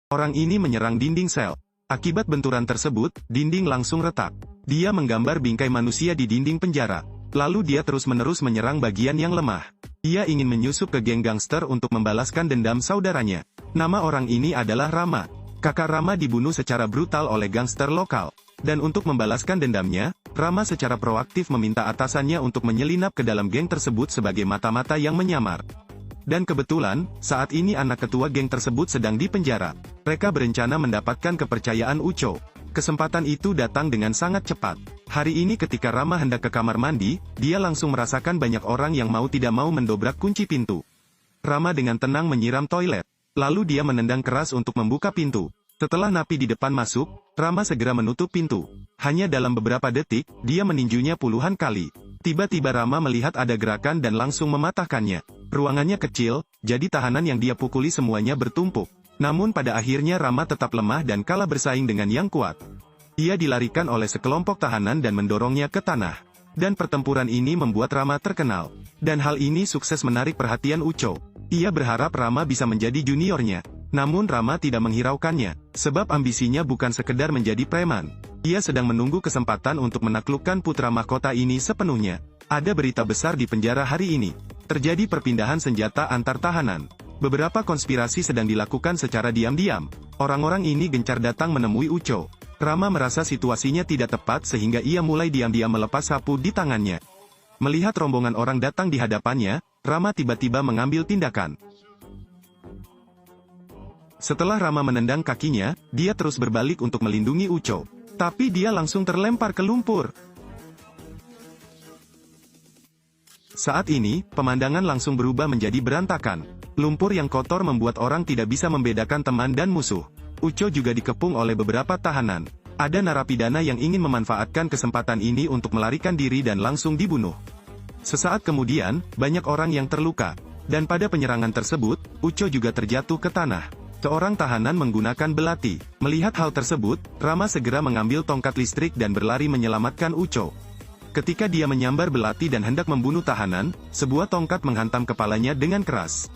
Orang ini menyerang dinding sel. Akibat benturan tersebut, dinding langsung retak. Dia menggambar bingkai manusia di dinding penjara. Lalu dia terus-menerus menyerang bagian yang lemah. Ia ingin menyusup ke geng gangster untuk membalaskan dendam saudaranya. Nama orang ini adalah Rama. Kakak Rama dibunuh secara brutal oleh gangster lokal. Dan untuk membalaskan dendamnya, Rama secara proaktif meminta atasannya untuk menyelinap ke dalam geng tersebut sebagai mata-mata yang menyamar. Dan kebetulan, saat ini anak ketua geng tersebut sedang di penjara. Mereka berencana mendapatkan kepercayaan Uco. Kesempatan itu datang dengan sangat cepat. Hari ini ketika Rama hendak ke kamar mandi, dia langsung merasakan banyak orang yang mau tidak mau mendobrak kunci pintu. Rama dengan tenang menyiram toilet. Lalu dia menendang keras untuk membuka pintu. Setelah napi di depan masuk, Rama segera menutup pintu. Hanya dalam beberapa detik, dia meninjunya puluhan kali. Tiba-tiba Rama melihat ada gerakan dan langsung mematahkannya. Ruangannya kecil, jadi tahanan yang dia pukuli semuanya bertumpuk. Namun pada akhirnya Rama tetap lemah dan kalah bersaing dengan yang kuat. Ia dilarikan oleh sekelompok tahanan dan mendorongnya ke tanah. Dan pertempuran ini membuat Rama terkenal. Dan hal ini sukses menarik perhatian Uco. Ia berharap Rama bisa menjadi juniornya. Namun Rama tidak menghiraukannya, sebab ambisinya bukan sekedar menjadi preman. Ia sedang menunggu kesempatan untuk menaklukkan putra mahkota ini sepenuhnya. Ada berita besar di penjara hari ini. Terjadi perpindahan senjata antar tahanan. Beberapa konspirasi sedang dilakukan secara diam-diam. Orang-orang ini gencar datang menemui Uco. Rama merasa situasinya tidak tepat sehingga ia mulai diam-diam melepas sapu di tangannya. Melihat rombongan orang datang di hadapannya, Rama tiba-tiba mengambil tindakan. Setelah Rama menendang kakinya, dia terus berbalik untuk melindungi Uco. Tapi dia langsung terlempar ke lumpur. Saat ini, pemandangan langsung berubah menjadi berantakan. Lumpur yang kotor membuat orang tidak bisa membedakan teman dan musuh. Uco juga dikepung oleh beberapa tahanan. Ada narapidana yang ingin memanfaatkan kesempatan ini untuk melarikan diri dan langsung dibunuh. Sesaat kemudian, banyak orang yang terluka. Dan pada penyerangan tersebut, Uco juga terjatuh ke tanah. Seorang tahanan menggunakan belati. Melihat hal tersebut, Rama segera mengambil tongkat listrik dan berlari menyelamatkan Uco. Ketika dia menyambar belati dan hendak membunuh tahanan, sebuah tongkat menghantam kepalanya dengan keras.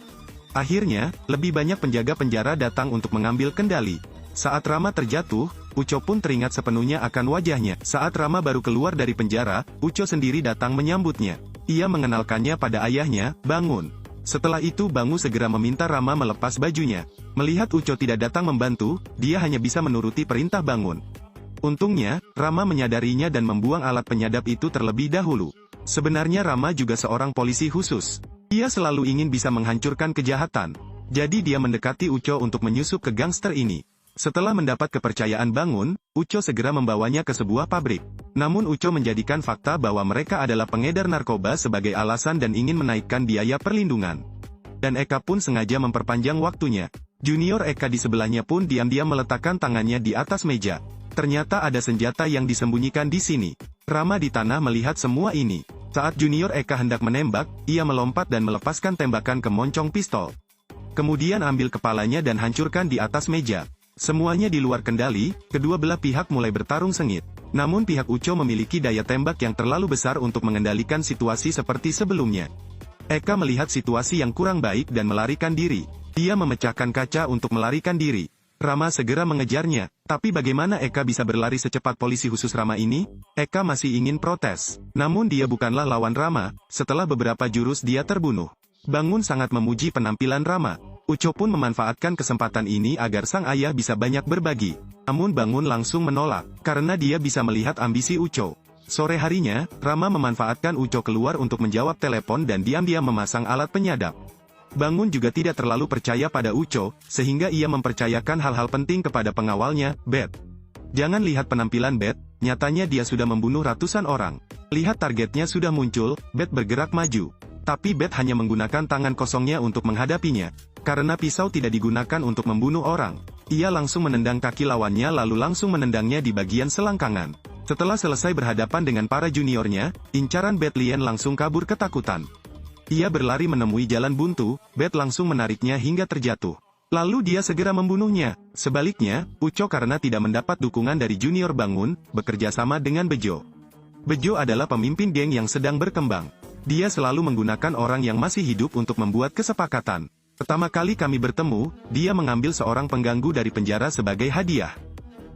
Akhirnya, lebih banyak penjaga penjara datang untuk mengambil kendali. Saat Rama terjatuh, Uco pun teringat sepenuhnya akan wajahnya. Saat Rama baru keluar dari penjara, Uco sendiri datang menyambutnya. Ia mengenalkannya pada ayahnya, Bangun. Setelah itu Bangu segera meminta Rama melepas bajunya. Melihat Uco tidak datang membantu, dia hanya bisa menuruti perintah Bangun. Untungnya, Rama menyadarinya dan membuang alat penyadap itu terlebih dahulu. Sebenarnya Rama juga seorang polisi khusus. Ia selalu ingin bisa menghancurkan kejahatan. Jadi dia mendekati Uco untuk menyusup ke gangster ini. Setelah mendapat kepercayaan Bangun, Uco segera membawanya ke sebuah pabrik. Namun Uco menjadikan fakta bahwa mereka adalah pengedar narkoba sebagai alasan dan ingin menaikkan biaya perlindungan. Dan Eka pun sengaja memperpanjang waktunya. Junior Eka di sebelahnya pun diam-diam meletakkan tangannya di atas meja. Ternyata ada senjata yang disembunyikan di sini. Rama di tanah melihat semua ini. Saat Junior Eka hendak menembak, ia melompat dan melepaskan tembakan ke moncong pistol. Kemudian ambil kepalanya dan hancurkan di atas meja. Semuanya di luar kendali, kedua belah pihak mulai bertarung sengit. Namun pihak Uco memiliki daya tembak yang terlalu besar untuk mengendalikan situasi seperti sebelumnya. Eka melihat situasi yang kurang baik dan melarikan diri. Dia memecahkan kaca untuk melarikan diri. Rama segera mengejarnya, tapi bagaimana Eka bisa berlari secepat polisi khusus Rama ini? Eka masih ingin protes. Namun dia bukanlah lawan Rama, setelah beberapa jurus dia terbunuh. Bangun sangat memuji penampilan Rama. Uco pun memanfaatkan kesempatan ini agar sang ayah bisa banyak berbagi. Namun Bangun langsung menolak, karena dia bisa melihat ambisi Uco. Sore harinya, Rama memanfaatkan Uco keluar untuk menjawab telepon dan diam-diam memasang alat penyadap. Bangun juga tidak terlalu percaya pada Uco, sehingga ia mempercayakan hal-hal penting kepada pengawalnya, Bet. Jangan lihat penampilan Bet, nyatanya dia sudah membunuh ratusan orang. Lihat targetnya sudah muncul, Bet bergerak maju. Tapi Bet hanya menggunakan tangan kosongnya untuk menghadapinya. Karena pisau tidak digunakan untuk membunuh orang. Ia langsung menendang kaki lawannya lalu langsung menendangnya di bagian selangkangan. Setelah selesai berhadapan dengan para juniornya, incaran Bet Lien langsung kabur ketakutan. Ia berlari menemui jalan buntu, Bet langsung menariknya hingga terjatuh. Lalu dia segera membunuhnya. Sebaliknya, Uco karena tidak mendapat dukungan dari junior Bangun, bekerja sama dengan Bejo. Bejo adalah pemimpin geng yang sedang berkembang. Dia selalu menggunakan orang yang masih hidup untuk membuat kesepakatan. Pertama kali kami bertemu, dia mengambil seorang pengganggu dari penjara sebagai hadiah.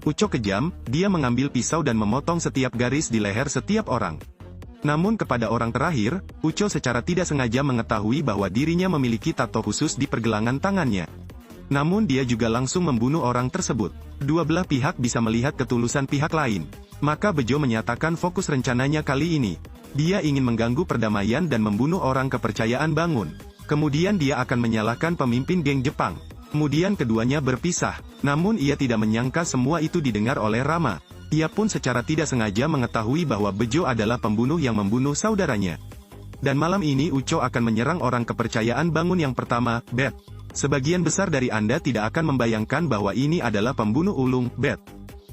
Uco kejam, dia mengambil pisau dan memotong setiap garis di leher setiap orang. Namun kepada orang terakhir, Uco secara tidak sengaja mengetahui bahwa dirinya memiliki tato khusus di pergelangan tangannya. Namun dia juga langsung membunuh orang tersebut. Dua belah pihak bisa melihat ketulusan pihak lain. Maka Bejo menyatakan fokus rencananya kali ini. Dia ingin mengganggu perdamaian dan membunuh orang kepercayaan Bangun. Kemudian dia akan menyalahkan pemimpin geng Jepang. Kemudian keduanya berpisah. Namun ia tidak menyangka semua itu didengar oleh Rama. Ia pun secara tidak sengaja mengetahui bahwa Bejo adalah pembunuh yang membunuh saudaranya. Dan malam ini Uco akan menyerang orang kepercayaan Bangun yang pertama, Beth. Sebagian besar dari Anda tidak akan membayangkan bahwa ini adalah pembunuh ulung, Beth.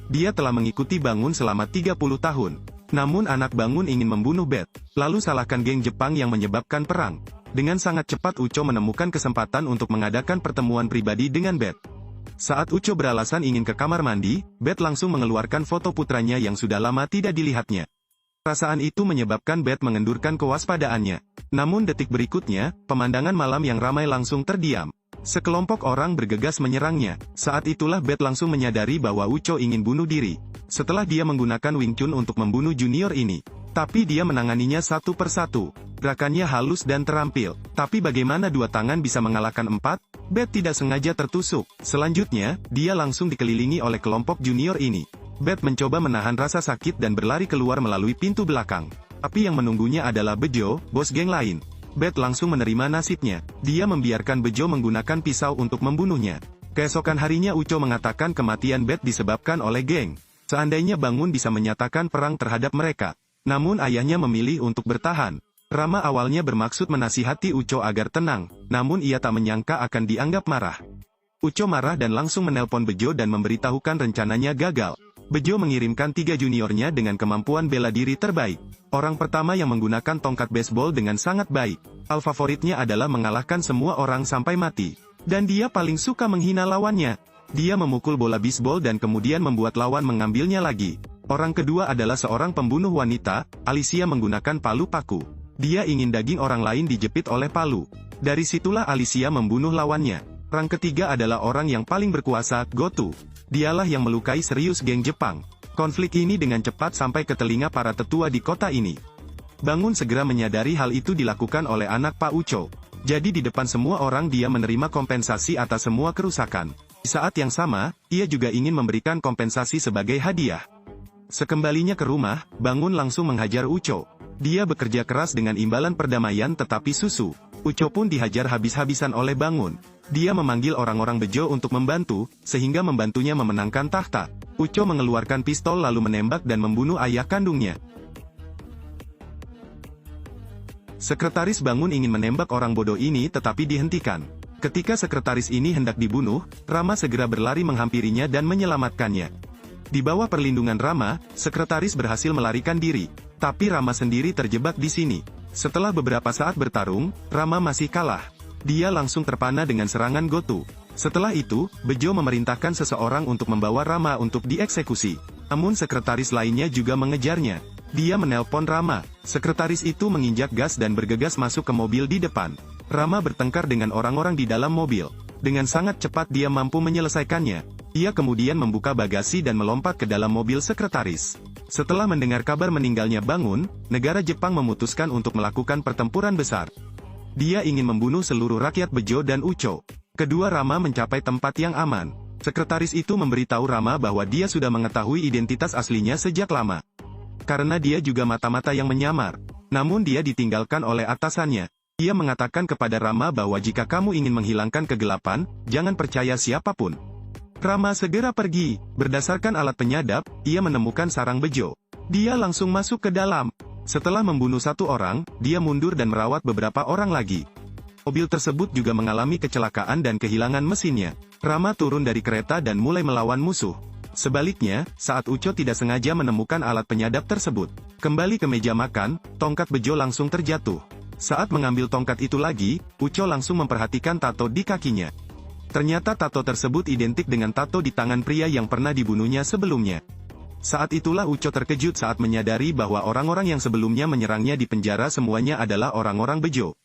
Dia telah mengikuti Bangun selama 30 tahun. Namun anak Bangun ingin membunuh Beth. Lalu salahkan geng Jepang yang menyebabkan perang. Dengan sangat cepat Uco menemukan kesempatan untuk mengadakan pertemuan pribadi dengan Beth. Saat Uco beralasan ingin ke kamar mandi, Beth langsung mengeluarkan foto putranya yang sudah lama tidak dilihatnya. Perasaan itu menyebabkan Beth mengendurkan kewaspadaannya. Namun detik berikutnya, pemandangan malam yang ramai langsung terdiam. Sekelompok orang bergegas menyerangnya. Saat itulah Beth langsung menyadari bahwa Uco ingin bunuh diri. Setelah dia menggunakan Wing Chun untuk membunuh junior ini. Tapi dia menanganinya satu persatu. Gerakannya halus dan terampil. Tapi bagaimana dua tangan bisa mengalahkan empat? Beth tidak sengaja tertusuk. Selanjutnya, dia langsung dikelilingi oleh kelompok junior ini. Beth mencoba menahan rasa sakit dan berlari keluar melalui pintu belakang. Tapi yang menunggunya adalah Bejo, bos geng lain. Beth langsung menerima nasibnya. Dia membiarkan Bejo menggunakan pisau untuk membunuhnya. Keesokan harinya Uco mengatakan kematian Beth disebabkan oleh geng. Seandainya Bangun bisa menyatakan perang terhadap mereka. Namun ayahnya memilih untuk bertahan. Rama awalnya bermaksud menasihati Uco agar tenang, namun ia tak menyangka akan dianggap marah. Uco marah dan langsung menelpon Bejo dan memberitahukan rencananya gagal. Bejo mengirimkan 3 juniornya dengan kemampuan bela diri terbaik. Orang pertama yang menggunakan tongkat baseball dengan sangat baik. Hal favoritnya adalah mengalahkan semua orang sampai mati. Dan dia paling suka menghina lawannya. Dia memukul bola bisbol dan kemudian membuat lawan mengambilnya lagi. Orang kedua adalah seorang pembunuh wanita, Alicia menggunakan palu paku. Dia ingin daging orang lain dijepit oleh palu. Dari situlah Alicia membunuh lawannya. Orang ketiga adalah orang yang paling berkuasa, Goto. Dialah yang melukai serius geng Jepang. Konflik ini dengan cepat sampai ke telinga para tetua di kota ini. Bangun segera menyadari hal itu dilakukan oleh anak Pak Uco. Jadi di depan semua orang dia menerima kompensasi atas semua kerusakan. Di saat yang sama, ia juga ingin memberikan kompensasi sebagai hadiah. Sekembalinya ke rumah, Bangun langsung menghajar Uco. Dia bekerja keras dengan imbalan perdamaian tetapi susu. Uco pun dihajar habis-habisan oleh Bangun. Dia memanggil orang-orang Bejo untuk membantu, sehingga membantunya memenangkan tahta. Uco mengeluarkan pistol lalu menembak dan membunuh ayah kandungnya. Sekretaris Bangun ingin menembak orang bodoh ini tetapi dihentikan. Ketika sekretaris ini hendak dibunuh, Rama segera berlari menghampirinya dan menyelamatkannya. Di bawah perlindungan Rama, sekretaris berhasil melarikan diri. Tapi Rama sendiri terjebak di sini. Setelah beberapa saat bertarung, Rama masih kalah. Dia langsung terpana dengan serangan Goto. Setelah itu, Bejo memerintahkan seseorang untuk membawa Rama untuk dieksekusi. Namun sekretaris lainnya juga mengejarnya. Dia menelpon Rama. Sekretaris itu menginjak gas dan bergegas masuk ke mobil di depan. Rama bertengkar dengan orang-orang di dalam mobil. Dengan sangat cepat dia mampu menyelesaikannya. Ia kemudian membuka bagasi dan melompat ke dalam mobil sekretaris. Setelah mendengar kabar meninggalnya Bangun, negara Jepang memutuskan untuk melakukan pertempuran besar. Dia ingin membunuh seluruh rakyat Bejo dan Uco. Kedua Rama mencapai tempat yang aman. Sekretaris itu memberitahu Rama bahwa dia sudah mengetahui identitas aslinya sejak lama. Karena dia juga mata-mata yang menyamar. Namun dia ditinggalkan oleh atasannya. Ia mengatakan kepada Rama bahwa jika kamu ingin menghilangkan kegelapan, jangan percaya siapapun. Rama segera pergi. Berdasarkan alat penyadap, ia menemukan sarang Bejo. Dia langsung masuk ke dalam. Setelah membunuh satu orang, dia mundur dan merawat beberapa orang lagi. Mobil tersebut juga mengalami kecelakaan dan kehilangan mesinnya. Rama turun dari kereta dan mulai melawan musuh. Sebaliknya, saat Uco tidak sengaja menemukan alat penyadap tersebut. Kembali ke meja makan, tongkat Bejo langsung terjatuh. Saat mengambil tongkat itu lagi, Uco langsung memperhatikan tato di kakinya. Ternyata tato tersebut identik dengan tato di tangan pria yang pernah dibunuhnya sebelumnya. Saat itulah Uco terkejut saat menyadari bahwa orang-orang yang sebelumnya menyerangnya di penjara semuanya adalah orang-orang Bejo.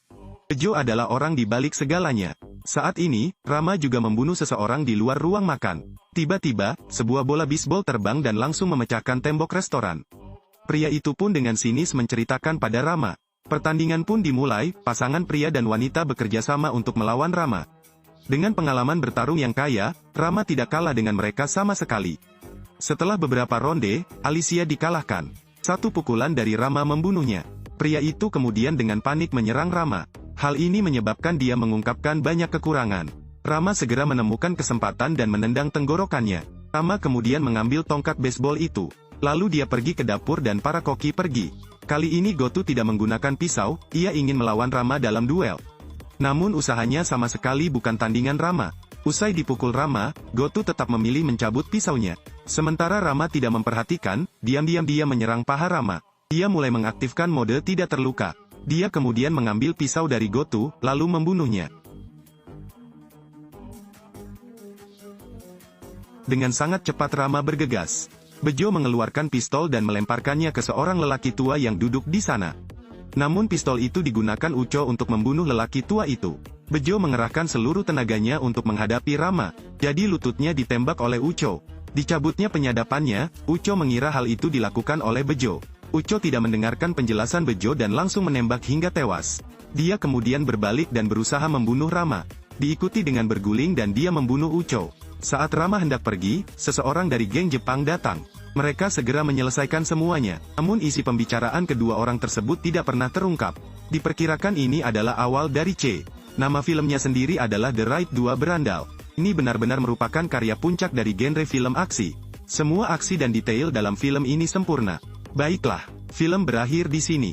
Bejo adalah orang di balik segalanya. Saat ini, Rama juga membunuh seseorang di luar ruang makan. Tiba-tiba, sebuah bola bisbol terbang dan langsung memecahkan tembok restoran. Pria itu pun dengan sinis menceritakan pada Rama. Pertandingan pun dimulai, pasangan pria dan wanita bekerja sama untuk melawan Rama. Dengan pengalaman bertarung yang kaya, Rama tidak kalah dengan mereka sama sekali. Setelah beberapa ronde, Alicia dikalahkan. Satu pukulan dari Rama membunuhnya. Pria itu kemudian dengan panik menyerang Rama. Hal ini menyebabkan dia mengungkapkan banyak kekurangan. Rama segera menemukan kesempatan dan menendang tenggorokannya. Rama kemudian mengambil tongkat baseball itu. Lalu dia pergi ke dapur dan para koki pergi. Kali ini Goto tidak menggunakan pisau, ia ingin melawan Rama dalam duel. Namun usahanya sama sekali bukan tandingan Rama. Usai dipukul Rama, Goto tetap memilih mencabut pisaunya. Sementara Rama tidak memperhatikan, diam-diam dia menyerang paha Rama. Dia mulai mengaktifkan mode tidak terluka. Dia kemudian mengambil pisau dari Goto, lalu membunuhnya. Dengan sangat cepat Rama bergegas. Bejo mengeluarkan pistol dan melemparkannya ke seorang lelaki tua yang duduk di sana. Namun pistol itu digunakan Uco untuk membunuh lelaki tua itu. Bejo mengerahkan seluruh tenaganya untuk menghadapi Rama. Jadi lututnya ditembak oleh Uco. Dicabutnya penyadapannya, Uco mengira hal itu dilakukan oleh Bejo. Uco tidak mendengarkan penjelasan Bejo dan langsung menembak hingga tewas. Dia kemudian berbalik dan berusaha membunuh Rama. Diikuti dengan berguling dan dia membunuh Uco. Saat Rama hendak pergi, seseorang dari geng Jepang datang. Mereka segera menyelesaikan semuanya. Namun isi pembicaraan kedua orang tersebut tidak pernah terungkap. Diperkirakan ini adalah awal dari C. Nama filmnya sendiri adalah The Raid 2 Berandal. Ini benar-benar merupakan karya puncak dari genre film aksi. Semua aksi dan detail dalam film ini sempurna. Baiklah, film berakhir di sini.